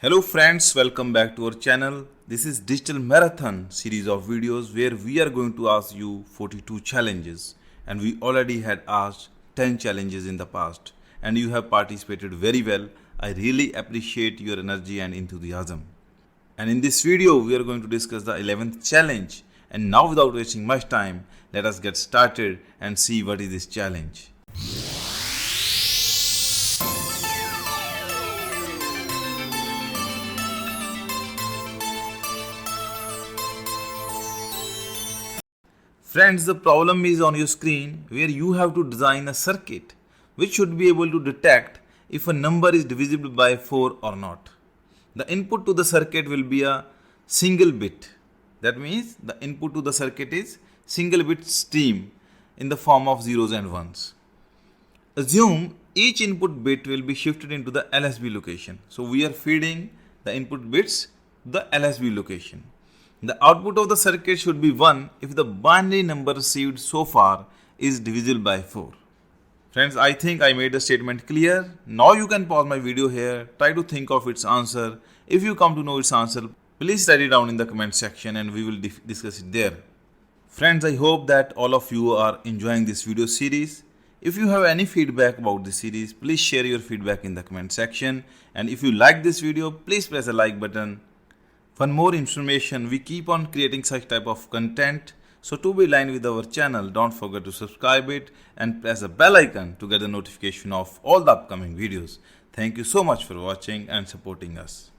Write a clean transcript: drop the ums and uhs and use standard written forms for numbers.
Hello friends, welcome back to our channel. This is Digital Marathon series of videos where we are going to ask you 42 challenges, and we already had asked 10 challenges in the past and you have participated very well. I really appreciate your energy and enthusiasm. And in this video we are going to discuss the 11th challenge, and now without wasting much time, let us get started and see what is this challenge. Friends, the problem is on your screen where you have to design a circuit which should be able to detect if a number is divisible by 4 or not. The input to the circuit will be a single bit. That means the input to the circuit is single bit stream in the form of zeros and ones. Assume each input bit will be shifted into the LSB location. So we are feeding the input bits to the LSB location. The output of the circuit should be 1 if the binary number received so far is divisible by 4. Friends, I think I made the statement clear. Now you can pause my video here, try to think of its answer. If you come to know its answer, please write it down in the comment section and we will discuss it there. Friends, I hope that all of you are enjoying this video series. If you have any feedback about this series, please share your feedback in the comment section. And if you like this video, please press the like button. For more information, we keep on creating such type of content. So to be aligned with our channel, don't forget to subscribe it and press the bell icon to get a notification of all the upcoming videos. Thank you so much for watching and supporting us.